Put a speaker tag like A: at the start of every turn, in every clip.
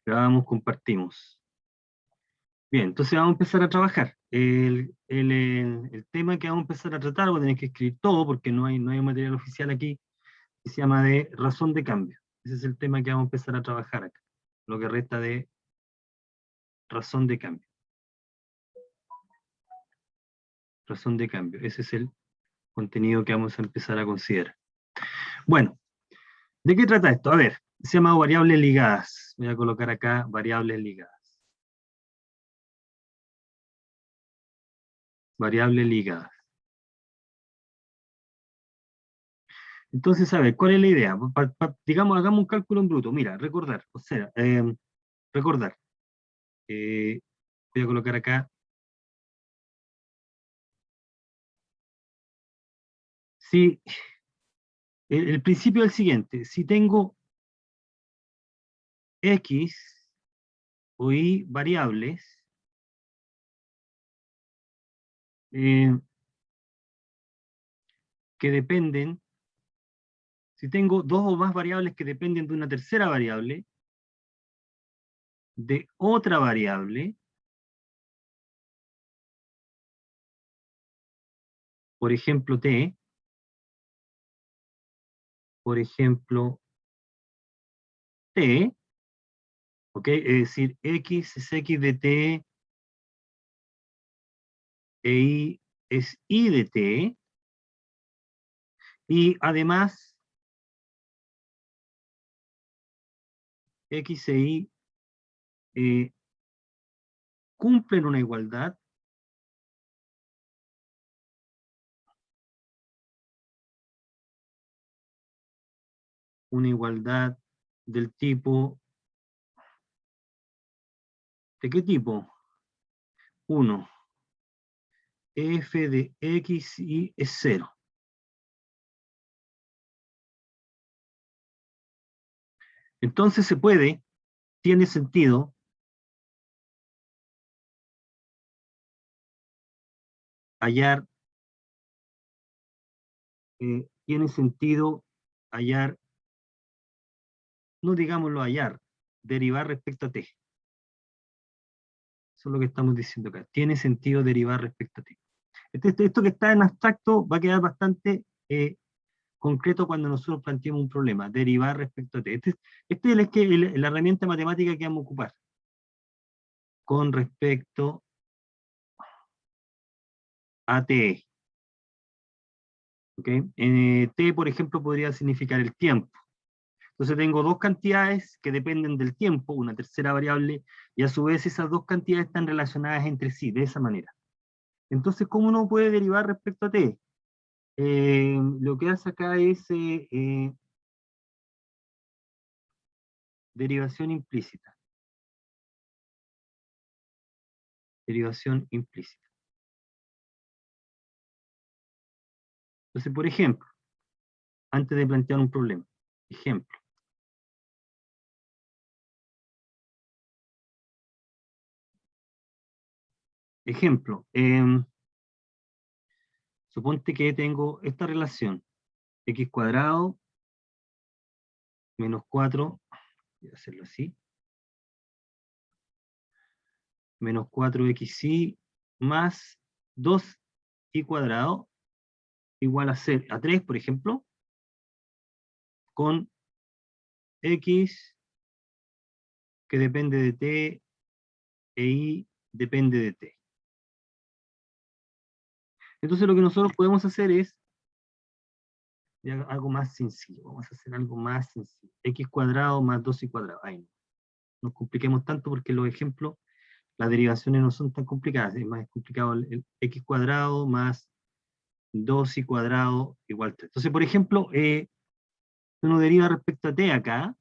A: Grabamos, compartimos. Bien, entonces vamos a empezar a trabajar. El tema que vamos a empezar a tratar, voy a tener que escribir todo porque no hay un material oficial aquí, que se llama de razón de cambio. Ese es el tema que vamos a empezar a trabajar acá, lo que resta de razón de cambio. Razón de cambio, ese es el contenido que vamos a empezar a considerar. Bueno, ¿de qué trata esto? A ver, se llama variables ligadas. Voy a colocar acá variables ligadas. Variables ligadas. Entonces, a ver, ¿cuál es la idea? Digamos, hagamos un cálculo en bruto. Mira, recordar, o sea, recordar. Voy a colocar acá. Si el principio es el siguiente, si tengo X o Y variables, eh, que dependen, si tengo dos o más variables que dependen de una tercera variable, de otra variable, por ejemplo T, por ejemplo T, ¿ok? Es decir, X es X de T e Y es Y de T, y además X e Y cumplen una igualdad del tipo, ¿de qué tipo? 1, f de x y es 0. Entonces se puede, tiene sentido, hallar, tiene sentido hallar, no digámoslo hallar, derivar respecto a t. Eso es lo que estamos diciendo acá. Tiene sentido derivar respecto a t. Esto que está en abstracto va a quedar bastante concreto cuando nosotros planteemos un problema, derivar respecto a t. Este es la herramienta matemática que vamos a ocupar con respecto a t. ¿Okay? T, por ejemplo, podría significar el tiempo. Entonces tengo dos cantidades que dependen del tiempo, una tercera variable, y a su vez esas dos cantidades están relacionadas entre sí, de esa manera. Entonces, ¿cómo uno puede derivar respecto a t? Lo que hace acá es derivación implícita. Derivación implícita. Entonces, por ejemplo, antes de plantear un problema, ejemplo. Ejemplo, suponte que tengo esta relación, x cuadrado menos 4, voy a hacerlo así, menos 4xy más 2y cuadrado igual a 3, por ejemplo, con x que depende de t e y depende de t. Entonces lo que nosotros podemos hacer es algo más sencillo. Vamos a hacer algo más sencillo. X cuadrado más 2y cuadrado. Ahí no nos compliquemos tanto porque los ejemplos, las derivaciones no son tan complicadas. Es más complicado el x cuadrado más 2y cuadrado igual 3. Entonces, por ejemplo, uno deriva respecto a t acá.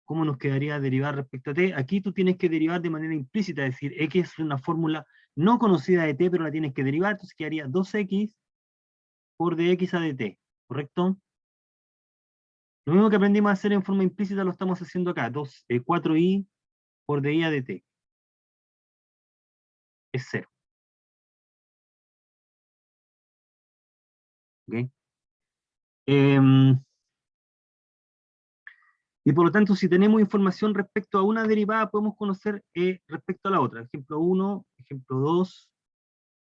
A: ¿Cómo nos quedaría derivar respecto a t? Aquí tú tienes que derivar de manera implícita, es decir, x es una fórmula no conocida de t, pero la tienes que derivar, entonces quedaría 2x por dx a dt, ¿correcto? Lo mismo que aprendimos a hacer en forma implícita lo estamos haciendo acá, 4y por dy a dt, es 0. ¿Okay? Y por lo tanto, si tenemos información respecto a una derivada, podemos conocer respecto a la otra. Ejemplo 1, ejemplo 2,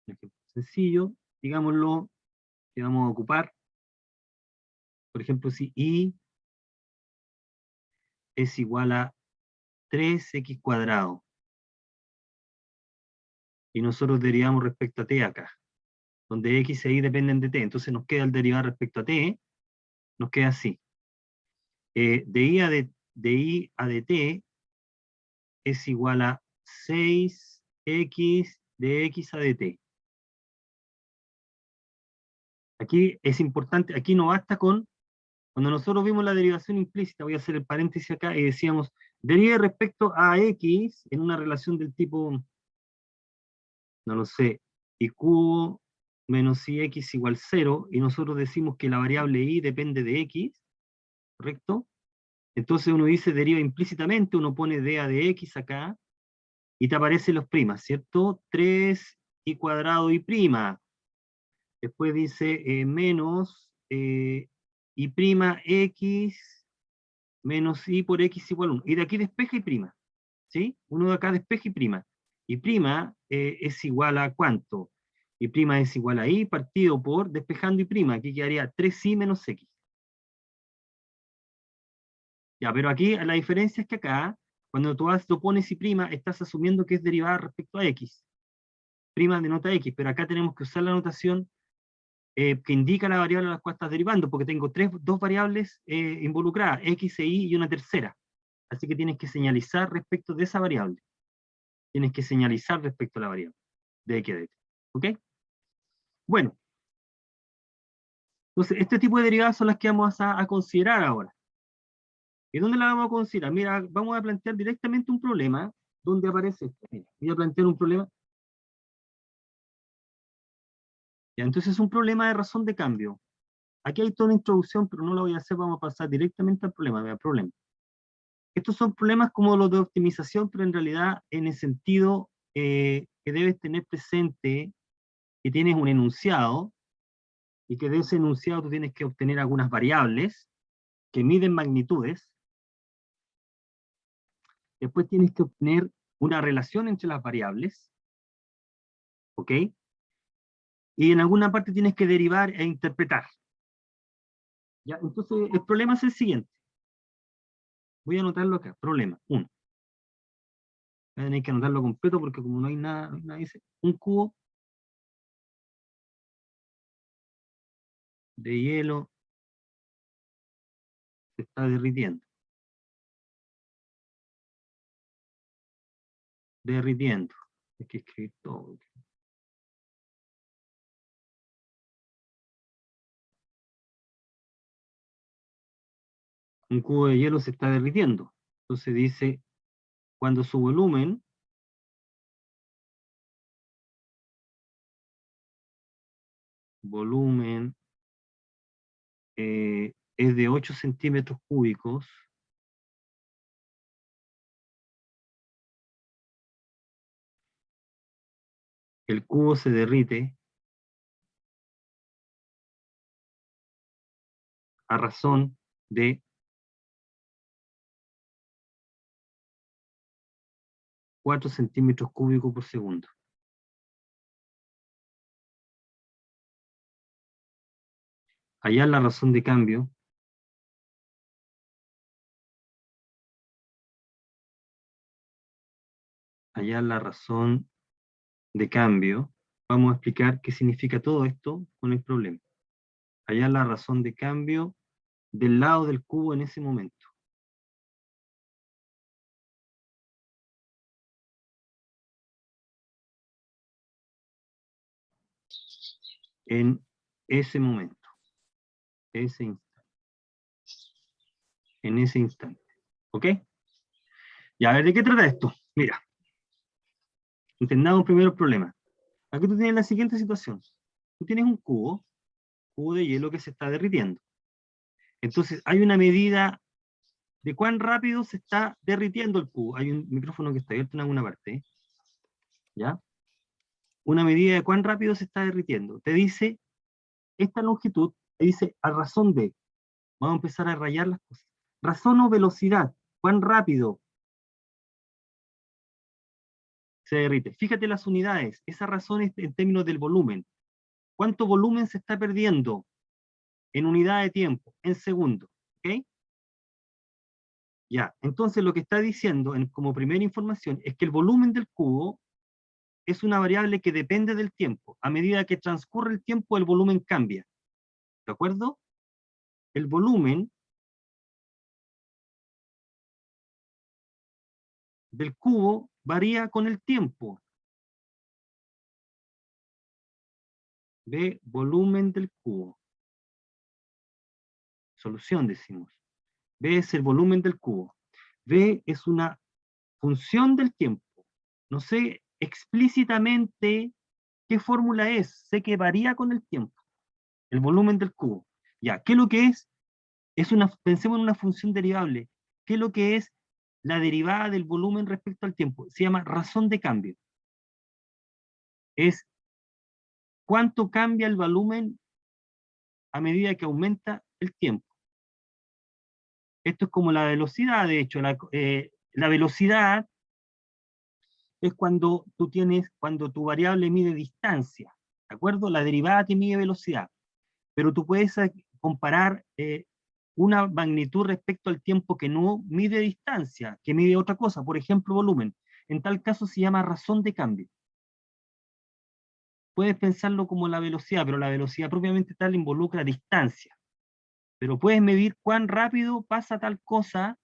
A: un ejemplo sencillo, digámoslo, que vamos a ocupar. Por ejemplo, si y es igual a 3x cuadrado, y nosotros derivamos respecto a t acá, donde x e y dependen de t, entonces nos queda el derivado respecto a t, nos queda así. De i a dt es igual a 6x de x a dt. Aquí es importante, aquí no basta con, cuando nosotros vimos la derivación implícita, voy a hacer el paréntesis acá, y decíamos, derive respecto a x en una relación del tipo, no lo sé, y cubo menos ix igual 0, y nosotros decimos que la variable y depende de x, ¿correcto? Entonces uno dice deriva implícitamente, uno pone d a de x acá, y te aparecen los primas, ¿cierto? 3 y cuadrado y prima. Después dice menos y prima x menos y por x igual 1. Y de aquí despeja y prima, ¿sí? Uno de acá despeja y prima. Y prima es igual a ¿cuánto? Y prima es igual a y partido por despejando y prima. Aquí quedaría 3y menos x. Ya, pero aquí la diferencia es que acá, cuando tú lo pones y prima, estás asumiendo que es derivada respecto a x. Prima denota x, pero acá tenemos que usar la notación que indica la variable a la cual estás derivando, porque tengo dos variables involucradas, x e y y una tercera. Así que tienes que señalizar respecto de esa variable. Tienes que señalizar respecto a la variable de x a de t. ¿Ok? Bueno, entonces este tipo de derivadas son las que vamos a considerar ahora. ¿Y dónde las vamos a considerar? Mira, vamos a plantear directamente un problema donde aparece esto. Mira, voy a plantear un problema. Ya, entonces es un problema de razón de cambio. Aquí hay toda una introducción, pero no la voy a hacer, vamos a pasar directamente al problema. Vea, problema. Estos son problemas como los de optimización, pero en realidad en el sentido que debes tener presente que tienes un enunciado y que de ese enunciado tú tienes que obtener algunas variables que miden magnitudes. Después tienes que obtener una relación entre las variables, ¿ok? Y en alguna parte tienes que derivar e interpretar. ¿Ya? Entonces el problema es el siguiente. Voy a anotarlo acá. Problema 1. Voy a tener que anotarlo completo porque como no hay nada, dice un cubo de hielo se está derritiendo. Derritiendo. Hay que escribir todo. Un cubo de hielo se está derritiendo. Entonces dice, cuando su volumen es de 8 centímetros cúbicos, el cubo se derrite a razón de 4 centímetros cúbicos por segundo. Allá la razón de cambio vamos a explicar qué significa todo esto con el problema. Allá la razón de cambio del lado del cubo en ese momento. En ese momento, ese instante, en ese instante. ¿Ok? Y a ver, ¿de qué trata esto? Mira, entendamos primero el problema. Aquí tú tienes la siguiente situación. Tú tienes un cubo de hielo que se está derritiendo. Entonces, hay una medida de cuán rápido se está derritiendo el cubo. Hay un micrófono que está abierto en alguna parte, ¿ya? Una medida de cuán rápido se está derritiendo. Te dice, esta longitud, te dice a razón de, vamos a empezar a rayar las cosas. Razón o velocidad, cuán rápido se derrite. Fíjate las unidades, esa razón es en términos del volumen. ¿Cuánto volumen se está perdiendo en unidad de tiempo? En segundos. ¿Ok? Ya, entonces lo que está diciendo como primera información es que el volumen del cubo es una variable que depende del tiempo. A medida que transcurre el tiempo, el volumen cambia. ¿De acuerdo? El volumen del cubo varía con el tiempo. ¿Ve? Volumen del cubo. Solución, decimos. B es el volumen del cubo. B es una función del tiempo. No sé explícitamente qué fórmula es. Sé que varía con el tiempo. El volumen del cubo. Ya, ¿qué es lo que es? Pensemos en una función derivable. ¿Qué es lo que es la derivada del volumen respecto al tiempo? Se llama razón de cambio. Es cuánto cambia el volumen a medida que aumenta el tiempo. Esto es como la velocidad, de hecho. La velocidad es cuando tu variable mide distancia, ¿de acuerdo? La derivada te mide velocidad, pero tú puedes comparar una magnitud respecto al tiempo que no mide distancia, que mide otra cosa, por ejemplo, volumen. En tal caso se llama razón de cambio. Puedes pensarlo como la velocidad, pero la velocidad propiamente tal involucra distancia. Pero puedes medir cuán rápido pasa tal cosa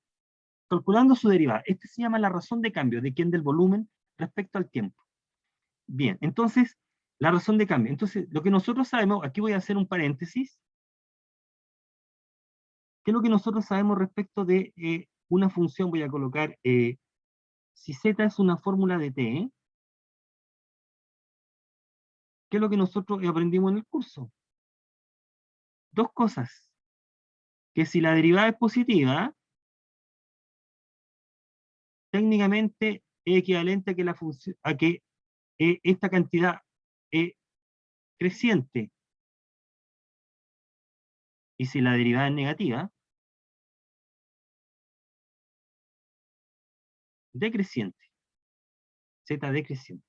A: calculando su derivada. Este se llama la razón de cambio, ¿de quién? Del volumen respecto al tiempo. Bien, entonces, la razón de cambio. Entonces, lo que nosotros sabemos, aquí voy a hacer un paréntesis, ¿qué es lo que nosotros sabemos respecto de una función? Voy a colocar, si z es una fórmula de t, ¿qué es lo que nosotros aprendimos en el curso? Dos cosas, que si la derivada es positiva, técnicamente es equivalente a que la función, a que esta cantidad es creciente, y si la derivada es negativa, decreciente, z decreciente.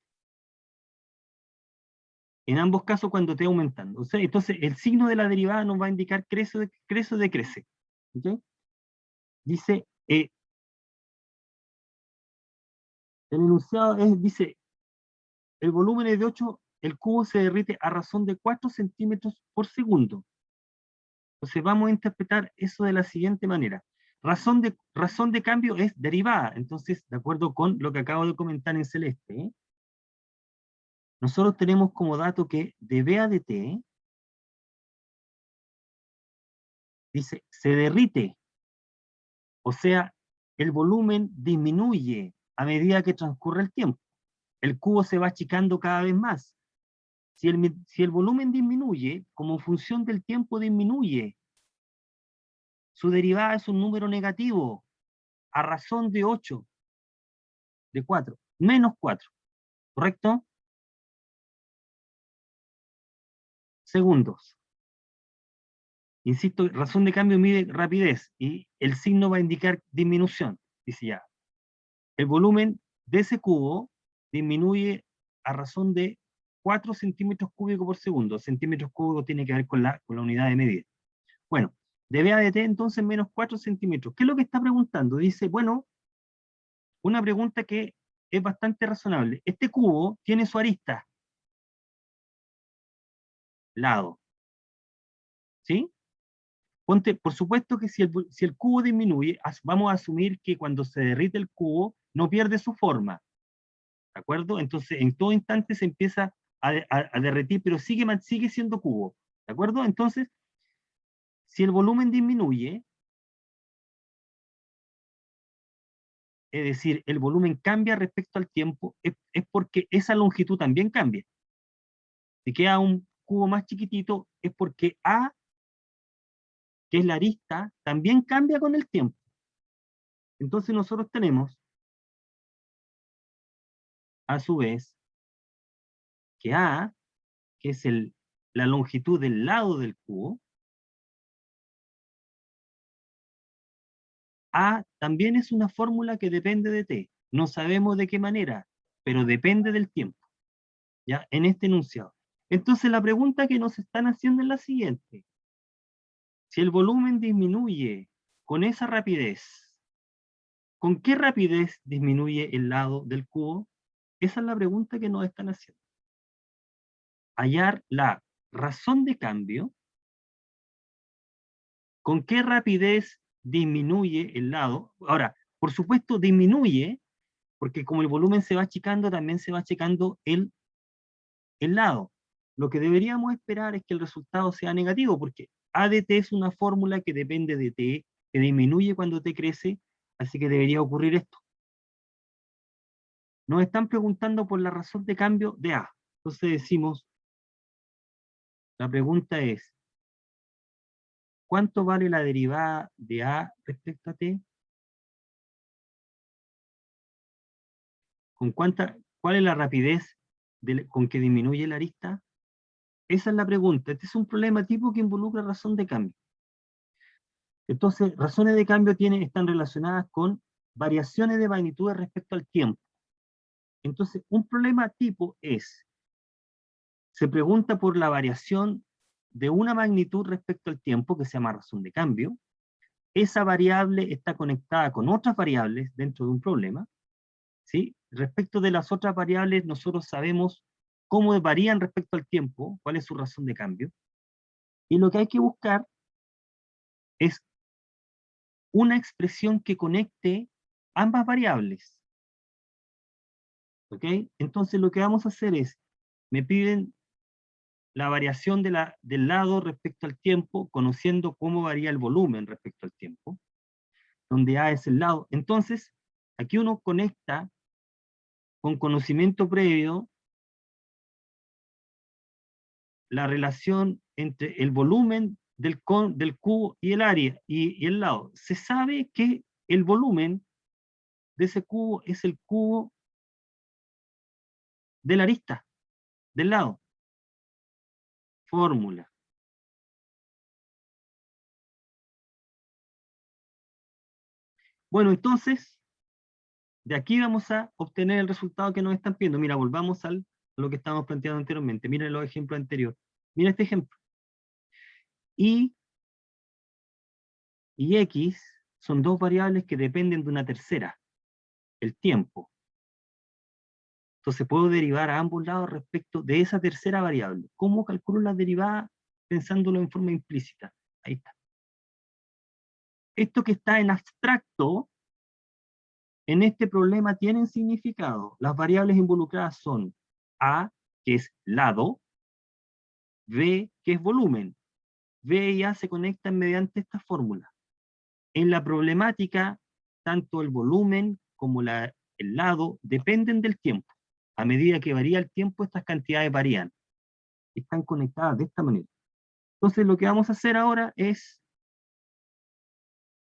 A: En ambos casos cuando esté aumentando. O sea, entonces, el signo de la derivada nos va a indicar crece o decrece. ¿Okay? Dice, el enunciado dice, el volumen es de 8, el cubo se derrite a razón de 4 centímetros por segundo. Entonces vamos a interpretar eso de la siguiente manera. Razón de cambio es derivada. Entonces, de acuerdo con lo que acabo de comentar en celeste, nosotros tenemos como dato que de B a de T, dice, se derrite. O sea, el volumen disminuye a medida que transcurre el tiempo. El cubo se va achicando cada vez más. Si el volumen disminuye, como función del tiempo disminuye, su derivada es un número negativo, a razón de 8, de 4, menos 4, ¿correcto? Segundos. Insisto, razón de cambio mide rapidez y el signo va a indicar disminución. Dice ya, el volumen de ese cubo disminuye a razón de 4 centímetros cúbicos por segundo. Centímetros cúbicos tiene que ver con la unidad de medida. Bueno, de B a de T entonces menos 4 centímetros. ¿Qué es lo que está preguntando? Dice, bueno, una pregunta que es bastante razonable. Este cubo tiene su arista, lado, ¿sí? Ponte, por supuesto que si el cubo disminuye, vamos a asumir que cuando se derrite el cubo no pierde su forma, ¿de acuerdo? Entonces, en todo instante se empieza a derretir, pero sigue siendo cubo, ¿de acuerdo? Entonces, si el volumen disminuye, es decir, el volumen cambia respecto al tiempo, es porque esa longitud también cambia. Si queda un cubo más chiquitito, es porque A, que es la arista, también cambia con el tiempo. Entonces nosotros tenemos, a su vez, que A, que es la longitud del lado del cubo, A también es una fórmula que depende de t. No sabemos de qué manera, pero depende del tiempo, ¿ya? En este enunciado. Entonces la pregunta que nos están haciendo es la siguiente. Si el volumen disminuye con esa rapidez, ¿con qué rapidez disminuye el lado del cubo? Esa es la pregunta que nos están haciendo. Hallar la razón de cambio, ¿con qué rapidez disminuye el lado? Ahora, por supuesto, disminuye, porque como el volumen se va achicando, también se va achicando el lado. Lo que deberíamos esperar es que el resultado sea negativo, porque A de t es una fórmula que depende de t, que disminuye cuando t crece, así que debería ocurrir esto. Nos están preguntando por la razón de cambio de A. Entonces decimos, la pregunta es, ¿cuánto vale la derivada de A respecto a t? ¿Cuál es la rapidez con que disminuye la arista? Esa es la pregunta. Este es un problema tipo que involucra razón de cambio. Entonces, razones de cambio están relacionadas con variaciones de magnitudes respecto al tiempo. Entonces, un problema tipo se pregunta por la variación de una magnitud respecto al tiempo, que se llama razón de cambio. Esa variable está conectada con otras variables dentro de un problema, ¿sí? Respecto de las otras variables, nosotros sabemos cómo varían respecto al tiempo, cuál es su razón de cambio, y lo que hay que buscar es una expresión que conecte ambas variables. ¿Ok? Entonces lo que vamos a hacer es, me piden la variación del lado respecto al tiempo, conociendo cómo varía el volumen respecto al tiempo, donde A es el lado. Entonces, aquí uno conecta con conocimiento previo la relación entre el volumen del cubo y el área y el lado. Se sabe que el volumen de ese cubo es el cubo de la arista, del lado. Fórmula. Bueno, entonces, de aquí vamos a obtener el resultado que nos están pidiendo. Mira, volvamos a lo que estábamos planteando anteriormente. Miren los ejemplos anteriores. Mira este ejemplo. Y y X son dos variables que dependen de una tercera, el tiempo. Entonces puedo derivar a ambos lados respecto de esa tercera variable. ¿Cómo calculo la derivada? Pensándolo en forma implícita. Ahí está. Esto que está en abstracto, en este problema tienen significado. Las variables involucradas son A, que es lado, V, que es volumen. V y A se conectan mediante esta fórmula. En la problemática, tanto el volumen como el lado dependen del tiempo. A medida que varía el tiempo, estas cantidades varían. Están conectadas de esta manera. Entonces, lo que vamos a hacer ahora es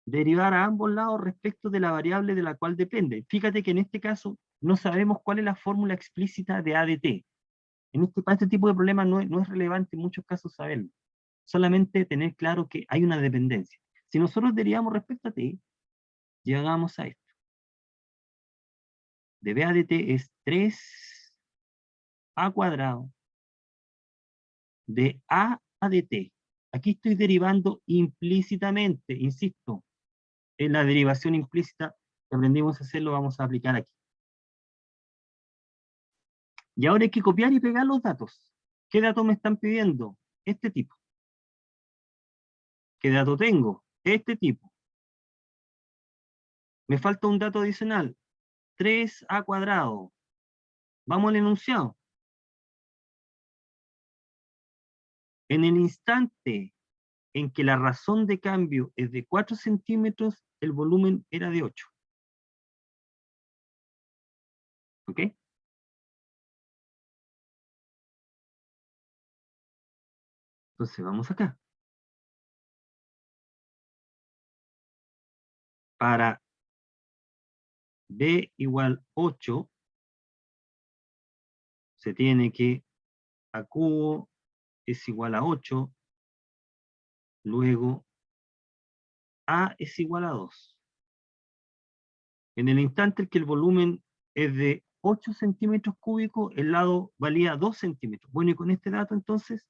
A: derivar a ambos lados respecto de la variable de la cual depende. Fíjate que en este caso no sabemos cuál es la fórmula explícita de A de t. Para este tipo de problemas no es relevante en muchos casos saberlo. Solamente tener claro que hay una dependencia. Si nosotros derivamos respecto a t, llegamos a esto. De b a de t es 3a cuadrado de a de t. Aquí estoy derivando implícitamente, insisto, en la derivación implícita que aprendimos a hacer, lo vamos a aplicar aquí. Y ahora hay que copiar y pegar los datos. ¿Qué datos me están pidiendo? Este tipo. ¿Qué dato tengo? Este tipo. Me falta un dato adicional. 3a cuadrado. Vamos al enunciado. En el instante en que la razón de cambio es de 4 centímetros, el volumen era de 8. ¿Ok? Entonces vamos acá. Para b igual 8, se tiene que a cubo es igual a 8, luego a es igual a 2. En el instante en que el volumen es de 8 centímetros cúbicos, el lado valía 2 centímetros. Bueno, y con este dato entonces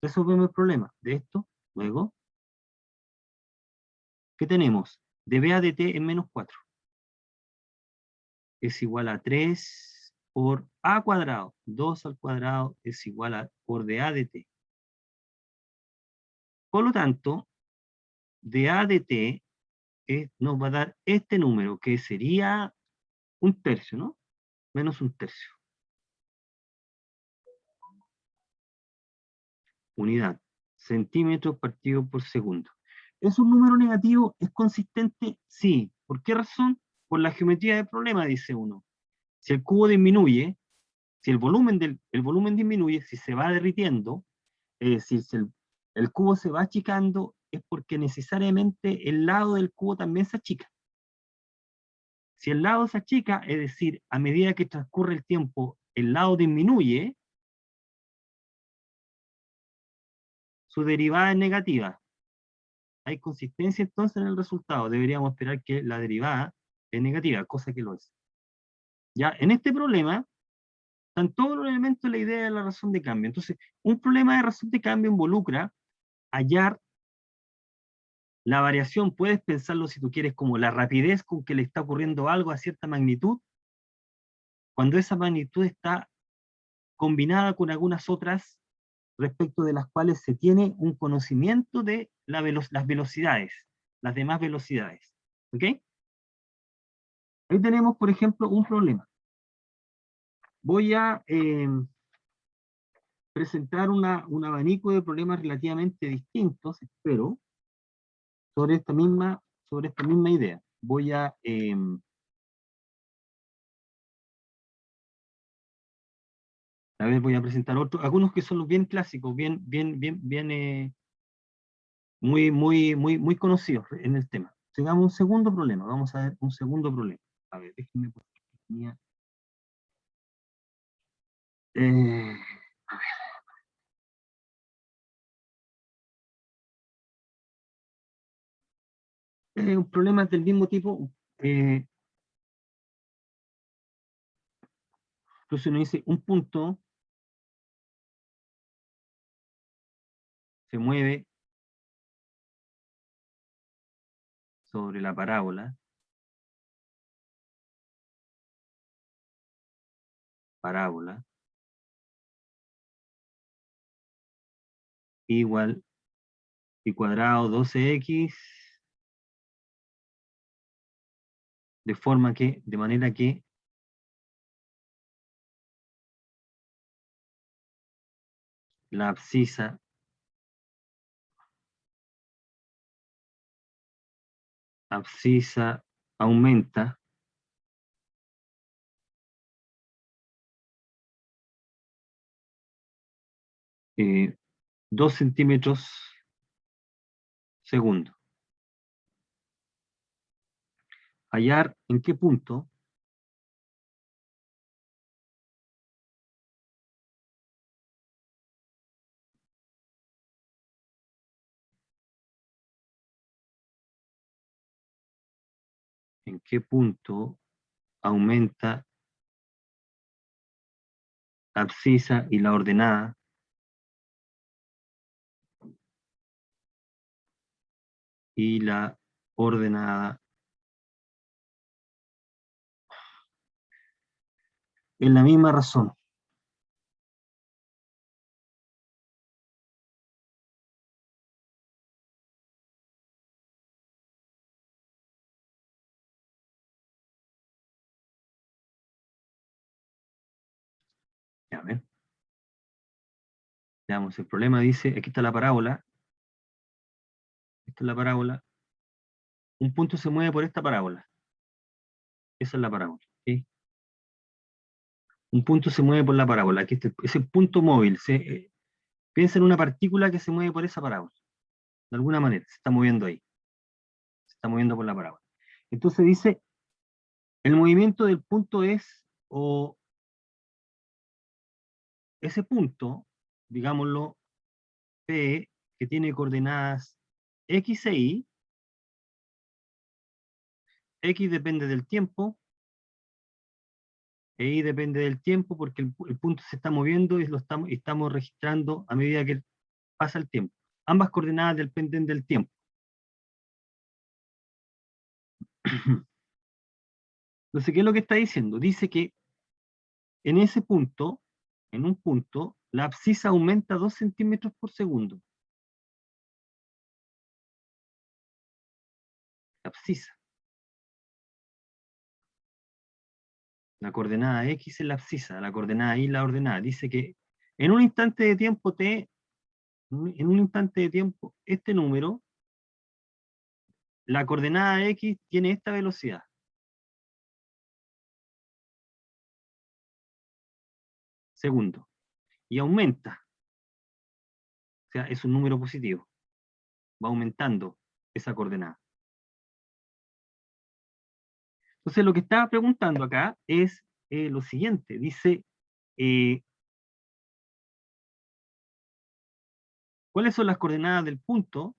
A: resolvemos el problema de esto. Luego, ¿qué tenemos? dB a dt en menos 4. Es igual a 3 por a cuadrado. 2 al cuadrado es igual a por dA dt. Por lo tanto, dA dt nos va a dar este número, que sería un tercio, ¿no? Menos un tercio. Unidad. Centímetros partido por segundo. ¿Es un número negativo? ¿Es consistente? Sí. ¿Por qué razón? Por la geometría del problema, dice uno. Si el cubo disminuye, si el volumen disminuye, si se va derritiendo, es decir, si el cubo se va achicando, es porque necesariamente el lado del cubo también se achica. Si el lado se achica, es decir, a medida que transcurre el tiempo, el lado disminuye, su derivada es negativa. Hay consistencia entonces en el resultado. Deberíamos esperar que la derivada es negativa, cosa que lo es. Ya, en este problema, están todos los elementos de la idea de la razón de cambio. Entonces, un problema de razón de cambio involucra hallar la variación. Puedes pensarlo, si tú quieres, como la rapidez con que le está ocurriendo algo a cierta magnitud, cuando esa magnitud está combinada con algunas otras respecto de las cuales se tiene un conocimiento de las velocidades, las demás velocidades. ¿Ok? Ahí tenemos, por ejemplo, un problema. Voy a presentar un abanico de problemas relativamente distintos, espero, sobre esta misma idea. Voy a voy a presentar algunos que son los bien clásicos, muy conocidos en el tema. Sigamos un segundo problema, vamos a ver un segundo problema. A ver, déjenme poner eh, un problema del mismo tipo. Entonces uno dice, un punto se mueve sobre la parábola, igual y cuadrado 12x, de manera que la abscisa aumenta eh, 2 centímetros segundo. Hallar en qué punto aumenta la abscisa y la ordenada en la misma razón. Ya ven. Veamos, el problema dice, aquí está la parábola, esta es la parábola, un punto se mueve por esta parábola, esa es la parábola, ¿sí? Un punto se mueve por la parábola, aquí está, es el punto móvil, piensa en una partícula que se mueve por esa parábola, de alguna manera, se está moviendo ahí, se está moviendo por la parábola. Entonces dice, el movimiento del punto es, o ese punto, digámoslo, P, que tiene coordenadas X e Y, X depende del tiempo, e Y depende del tiempo porque el punto se está moviendo y estamos registrando a medida que pasa el tiempo. Ambas coordenadas dependen del tiempo. Entonces, ¿qué es lo que está diciendo? Dice que en ese punto, en un punto, la abscisa aumenta 2 centímetros por segundo. La abscisa. La coordenada X es la abscisa, la coordenada Y la ordenada. Dice que en un instante de tiempo T, en un instante de tiempo, este número, la coordenada X tiene esta velocidad. Segundo. Y aumenta. O sea, es un número positivo. Va aumentando esa coordenada. Entonces, lo que está preguntando acá es lo siguiente. Dice, ¿cuáles son las coordenadas del punto?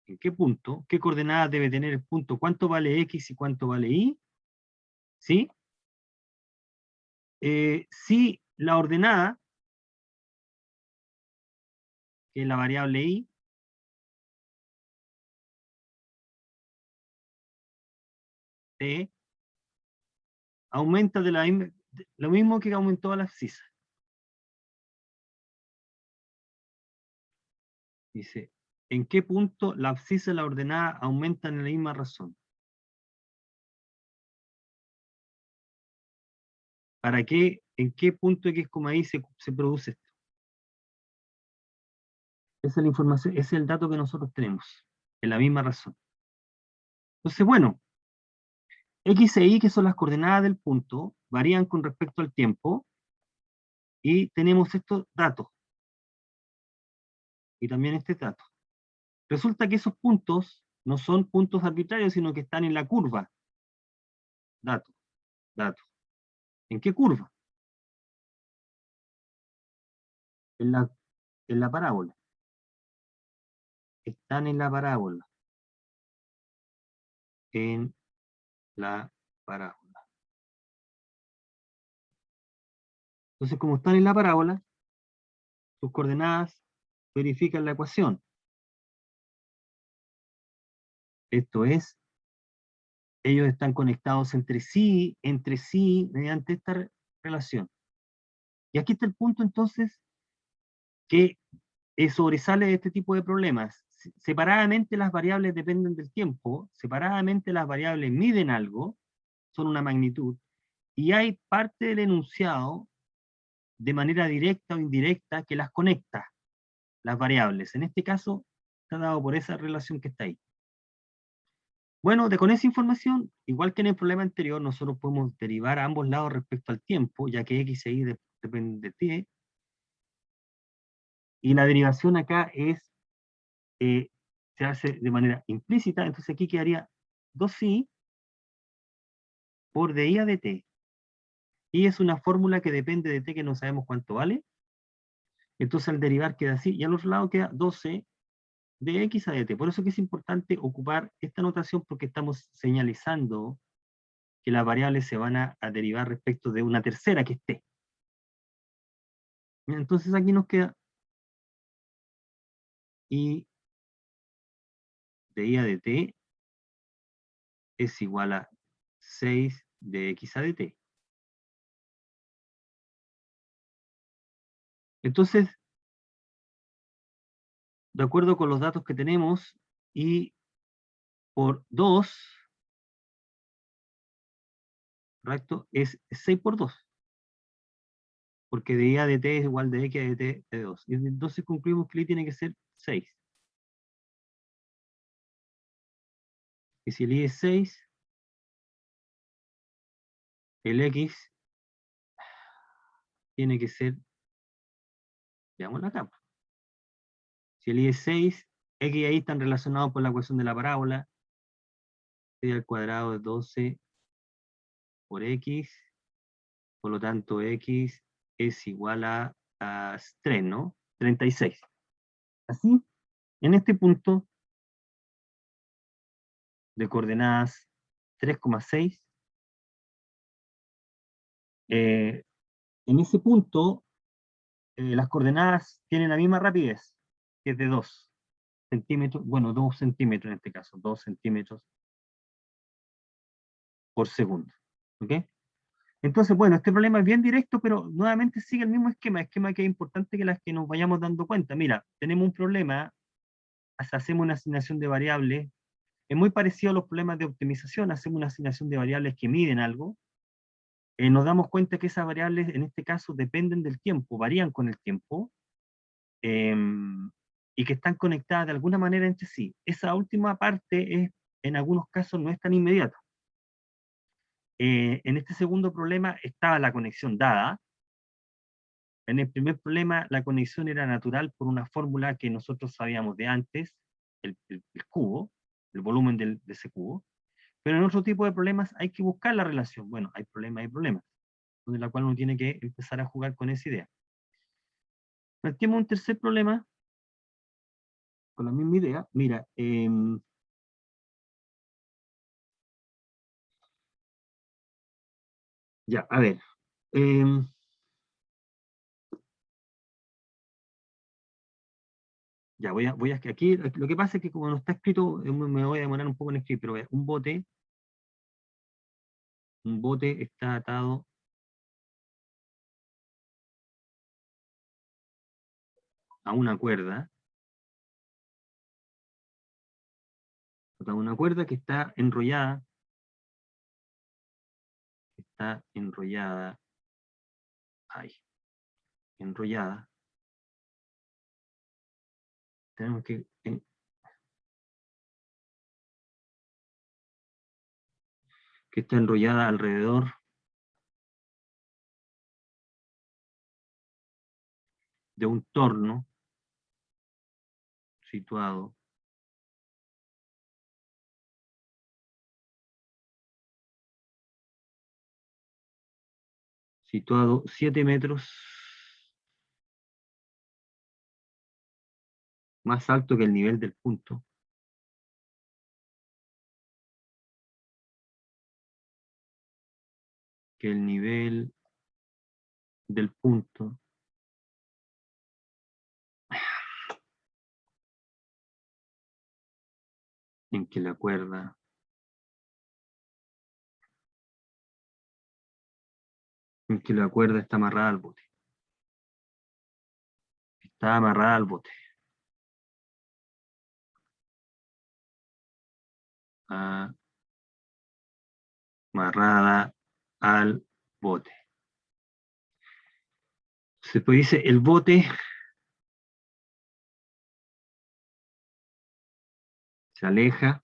A: ¿En qué punto? ¿Qué coordenadas debe tener el punto? ¿Cuánto vale X y cuánto vale Y? ¿Sí? Si la ordenada, que es la variable Y, T, aumenta lo mismo que aumentó la abscisa. Dice, ¿en qué punto la abscisa y la ordenada aumentan en la misma razón? ¿Para qué? ¿En qué punto X, Y se produce esto? Esa es la información, ese es el dato que nosotros tenemos, en la misma razón. Entonces, bueno, X e Y, que son las coordenadas del punto, varían con respecto al tiempo, y tenemos estos datos, y también este dato. Resulta que esos puntos no son puntos arbitrarios, sino que están en la curva. Dato, dato. ¿En qué curva? En la parábola. Están en la parábola. En la parábola. Entonces, como están en la parábola, sus coordenadas verifican la ecuación. Esto es, ellos están conectados entre sí, mediante esta relación. Y aquí está el punto entonces que sobresale de este tipo de problemas. Separadamente las variables dependen del tiempo, separadamente las variables miden algo, son una magnitud, y hay parte del enunciado de manera directa o indirecta que las conecta, las variables. En este caso, está dado por esa relación que está ahí. Bueno, con esa información, igual que en el problema anterior, nosotros podemos derivar a ambos lados respecto al tiempo, ya que X e Y dependen de T, y la derivación acá se hace de manera implícita, entonces aquí quedaría 2i por dI a dt. Y es una fórmula que depende de t que no sabemos cuánto vale. Entonces al derivar queda así, y al otro lado queda 12 de x a dt. Por eso que es importante ocupar esta notación, porque estamos señalizando que las variables se van a derivar respecto de una tercera que esté. Entonces aquí nos queda y de I a dt es igual a 6 de x a dt. Entonces, de acuerdo con los datos que tenemos, y por 2, ¿correcto? Es 6 por 2, porque de I a dt es igual de x a dt de 2. Y entonces concluimos que I tiene que ser 6. Y si el I es 6, el x tiene que ser, veamos acá. Si el I es 6, x y y están relacionados por la ecuación de la parábola, sería al cuadrado de 12 por x, por lo tanto x es igual a 3, ¿no? 36. Así, en este punto, de coordenadas 3,6. En ese punto, las coordenadas tienen la misma rapidez, que es de 2 centímetros, bueno, 2 centímetros en este caso, 2 centímetros por segundo. ¿Ok? Entonces, bueno, este problema es bien directo, pero nuevamente sigue el mismo esquema que es importante que las que nos vayamos dando cuenta. Mira, tenemos un problema, hacemos una asignación de variables, es muy parecido a los problemas de optimización, hacemos una asignación de variables que miden algo, nos damos cuenta que esas variables en este caso dependen del tiempo, varían con el tiempo, eh, y que están conectadas de alguna manera entre sí. Esa última parte es, en algunos casos no es tan inmediata. En este segundo problema estaba la conexión dada. En el primer problema la conexión era natural por una fórmula que nosotros sabíamos de antes, el cubo, el volumen de ese cubo. Pero en otro tipo de problemas hay que buscar la relación. Bueno, hay problemas, donde la cual uno tiene que empezar a jugar con esa idea. Planteemos un tercer problema, con la misma idea. Mira, ya, a ver. Ya, aquí, lo que pasa es que como no está escrito, me voy a demorar un poco en escribir, pero un bote está atado a una cuerda, que está enrollada, ahí, enrollada. Tenemos que está enrollada alrededor de un torno situado situado 7 metros más alto que el nivel del punto, que el nivel del punto en que la cuerda está amarrada al bote. Está amarrada al bote. Amarrada al bote. Se puede dice el bote se aleja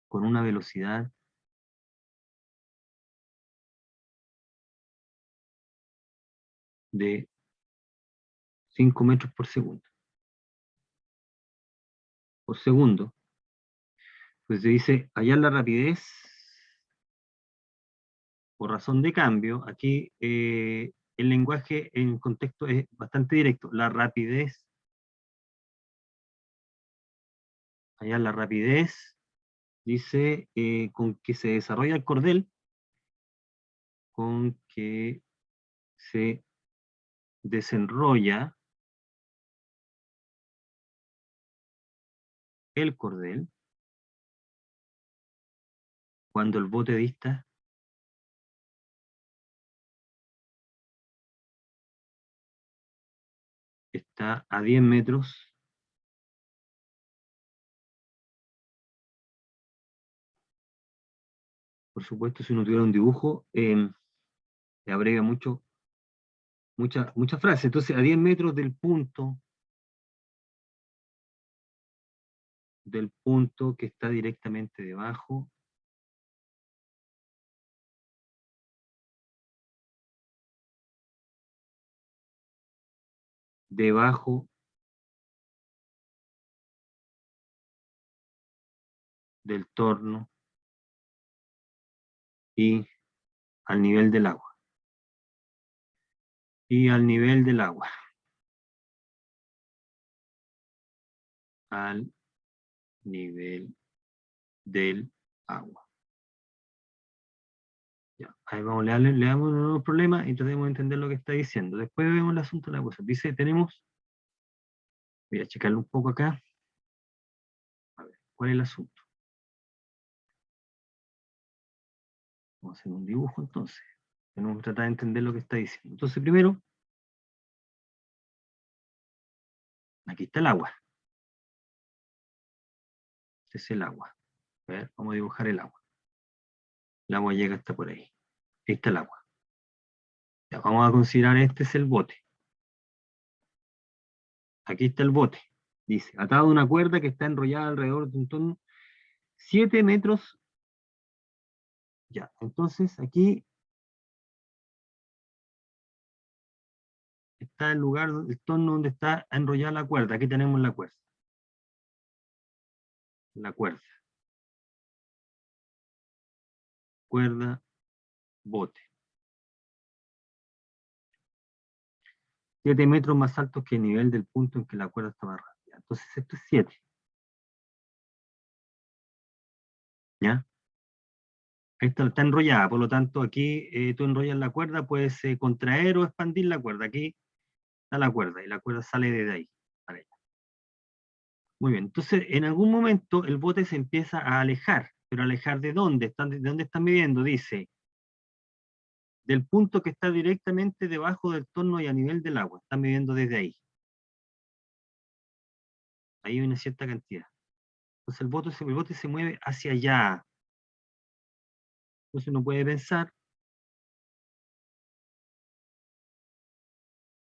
A: con una velocidad de 5 metros por segundo. Por segundo. Pues se dice hallar la rapidez por razón de cambio. Aquí el lenguaje en contexto es bastante directo. La rapidez, hallar la rapidez, dice con que se desarrolla el cordel, con que se desenrolla el cordel cuando el bote dista está a 10 metros por supuesto. Si uno tuviera un dibujo le abrevia muchas frases. Entonces a 10 metros del punto que está directamente debajo del torno y al nivel del agua. Y al nivel del agua. Al nivel del agua. Ya, ahí vamos, le damos un nuevo problema y tratemos de entender lo que está diciendo. Después vemos el asunto de la cosa. Dice, tenemos, voy a checarlo un poco acá. A ver, ¿cuál es el asunto? Vamos a hacer un dibujo entonces. Tenemos que tratar de entender lo que está diciendo. Entonces, primero, aquí está el agua. Este es el agua. A ver, vamos a dibujar el agua. El agua llega hasta por ahí. Ahí está el agua. Ya, vamos a considerar este es el bote. Aquí está el bote. Dice, atado a una cuerda que está enrollada alrededor de un torno 7 metros. Ya, entonces aquí está el lugar, el torno donde está enrollada la cuerda. Aquí tenemos la cuerda. La cuerda. Cuerda, bote. 7 metros más altos que el nivel del punto en que la cuerda está amarrada. Entonces esto es 7. ¿Ya? Ahí está enrollada, por lo tanto aquí tú enrollas la cuerda, puedes contraer o expandir la cuerda. Aquí está la cuerda y la cuerda sale desde ahí. Vale. Muy bien, entonces en algún momento el bote se empieza a alejar, pero ¿alejar de dónde? ¿De dónde están midiendo? Dice, del punto que está directamente debajo del torno y a nivel del agua. Están midiendo desde ahí. Ahí hay una cierta cantidad. Entonces el bote se mueve hacia allá. Entonces uno puede pensar,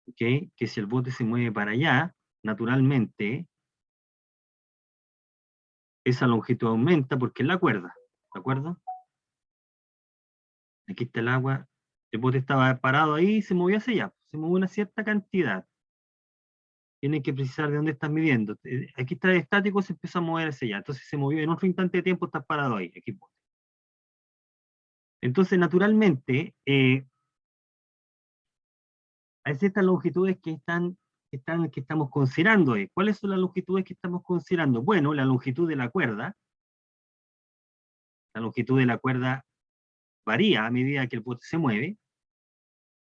A: ¿okay?, que si el bote se mueve para allá, naturalmente, esa longitud aumenta porque es la cuerda. ¿De acuerdo? Aquí está el agua. El bote estaba parado ahí y se movió hacia allá. Se movió una cierta cantidad. Tienen que precisar de dónde estás midiendo. Aquí está estático, se empezó a mover hacia allá. Entonces se movió. En otro instante de tiempo estás parado ahí. Aquí. Entonces, naturalmente, hay ciertas longitudes que estamos considerando. ¿Cuáles son las longitudes que estamos considerando? Bueno, la longitud de la cuerda. La longitud de la cuerda varía a medida que el bote se mueve.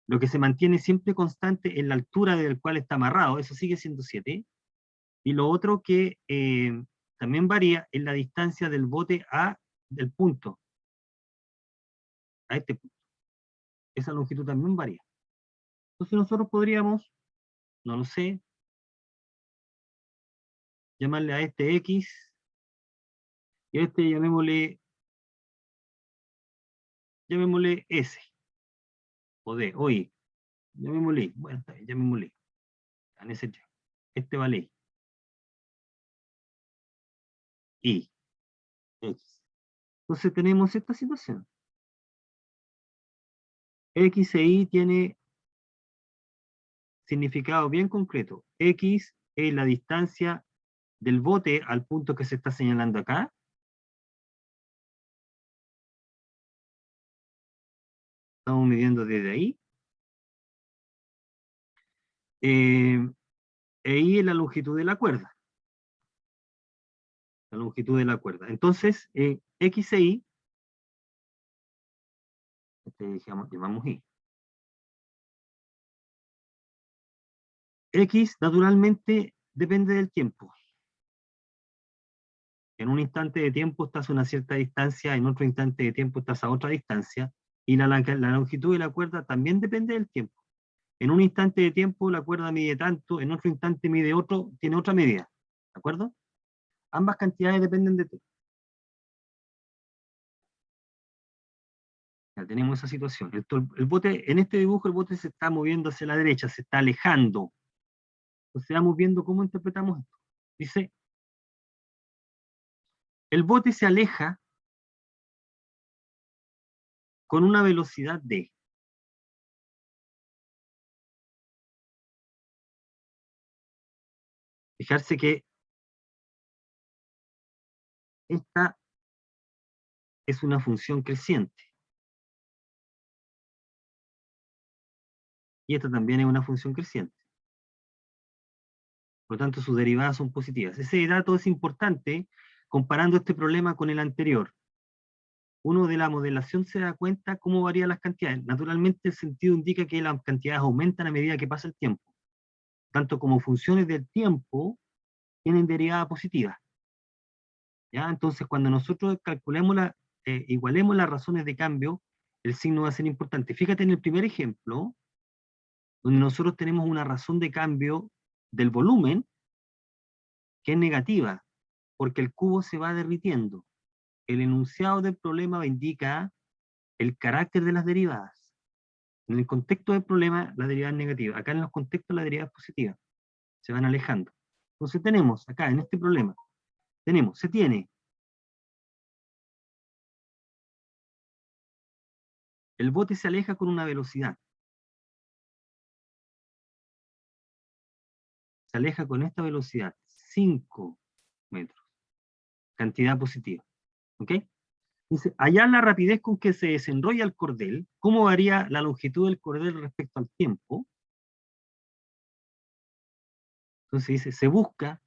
A: Lo que se mantiene siempre constante es la altura del cual está amarrado. Eso sigue siendo 7. Y lo otro que también varía es la distancia del bote del punto, a este punto. Esa longitud también varía. Entonces nosotros podríamos, no lo sé, llamarle a este X, y a este llamémosle S, o D, o Y. Llamémosle Y. Bueno, está bien, llamémosle Y. En ese tiempo. Este vale Y. X. Entonces tenemos esta situación. X e Y tiene significado bien concreto. X es la distancia del bote al punto que se está señalando acá. Estamos midiendo desde ahí. E Y es la longitud de la cuerda. La longitud de la cuerda. Entonces, X e Y, llamamos Y. X naturalmente depende del tiempo. En un instante de tiempo estás a una cierta distancia, en otro instante de tiempo estás a otra distancia, y la longitud de la cuerda también depende del tiempo. En un instante de tiempo la cuerda mide tanto, en otro instante mide otro, tiene otra medida. ¿De acuerdo? Ambas cantidades dependen de ti. Ya tenemos esa situación. El bote, en este dibujo el bote se está moviendo hacia la derecha, se está alejando. Entonces vamos viendo cómo interpretamos esto. Dice, el bote se aleja con una velocidad de. Fijarse que esta es una función creciente. Y esta también es una función creciente. Por lo tanto, sus derivadas son positivas. Ese dato es importante comparando este problema con el anterior, uno de la modelación se da cuenta cómo varían las cantidades. Naturalmente el sentido indica que las cantidades aumentan a medida que pasa el tiempo. Tanto como funciones del tiempo tienen derivada positiva. ¿Ya? Entonces cuando nosotros calculemos igualemos las razones de cambio, el signo va a ser importante. Fíjate en el primer ejemplo, donde nosotros tenemos una razón de cambio del volumen que es negativa, porque el cubo se va derritiendo. El enunciado del problema indica el carácter de las derivadas. En el contexto del problema, la derivada es negativa. Acá en los contextos, la derivada es positiva. Se van alejando. Entonces tenemos, acá en este problema, se tiene el bote se aleja con una velocidad. Se aleja con esta velocidad, 5 metros. Cantidad positiva. ¿Ok? Dice, hallar la rapidez con que se desenrolla el cordel, cómo varía la longitud del cordel respecto al tiempo. Entonces dice, se busca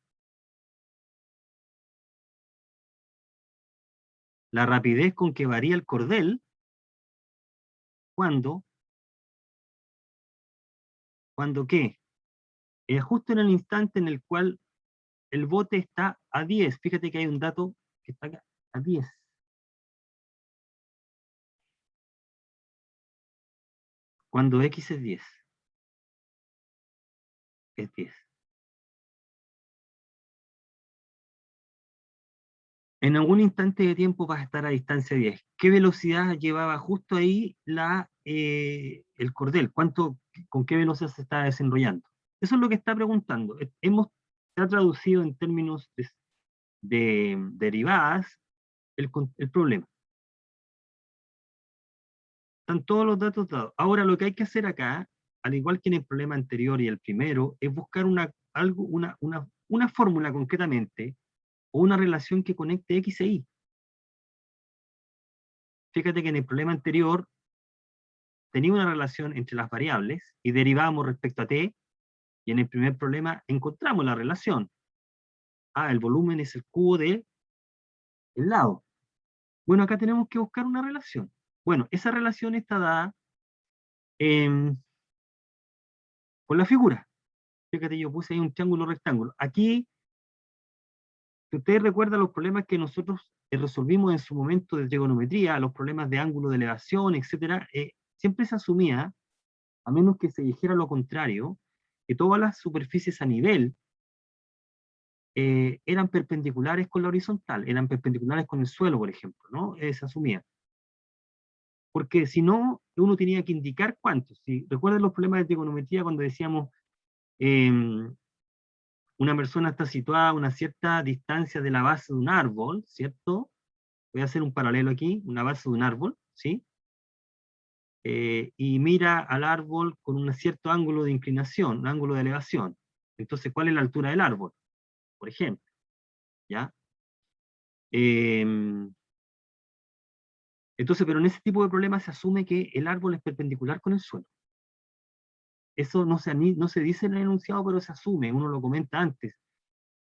A: la rapidez con que varía el cordel cuando ¿qué? Es justo en el instante en el cual el bote está a 10. Fíjate que hay un dato que está acá, a 10. Cuando X es 10. Es 10. En algún instante de tiempo vas a estar a distancia 10. ¿Qué velocidad llevaba justo ahí el cordel? ¿Con qué velocidad se está desenrollando? Eso es lo que está preguntando. Se ha traducido en términos de derivadas el problema. Están todos los datos dados. Ahora lo que hay que hacer acá, al igual que en el problema anterior y el primero, es buscar una fórmula concretamente, o una relación que conecte X e Y. Fíjate que en el problema anterior tenía una relación entre las variables y derivábamos respecto a t, y en el primer problema encontramos la relación. El volumen es el cubo del lado. Bueno, acá tenemos que buscar una relación. Bueno, esa relación está dada con la figura. Fíjate, yo puse ahí un triángulo rectángulo. Aquí, si ustedes recuerdan los problemas que nosotros resolvimos en su momento de trigonometría, los problemas de ángulo de elevación, etcétera, siempre se asumía, a menos que se dijera lo contrario, que todas las superficies a nivel eran perpendiculares con la horizontal, eran perpendiculares con el suelo, por ejemplo, ¿no? Se asumía. Porque si no, uno tenía que indicar cuántos. Si recuerdan los problemas de trigonometría cuando decíamos una persona está situada a una cierta distancia de la base de un árbol, ¿cierto? Voy a hacer un paralelo aquí, una base de un árbol, ¿sí? Y mira al árbol con un cierto ángulo de inclinación, un ángulo de elevación. Entonces, ¿cuál es la altura del árbol? Por ejemplo, ¿ya? Entonces, pero en ese tipo de problemas se asume que el árbol es perpendicular con el suelo. Eso no se dice en el enunciado, pero se asume, uno lo comenta antes.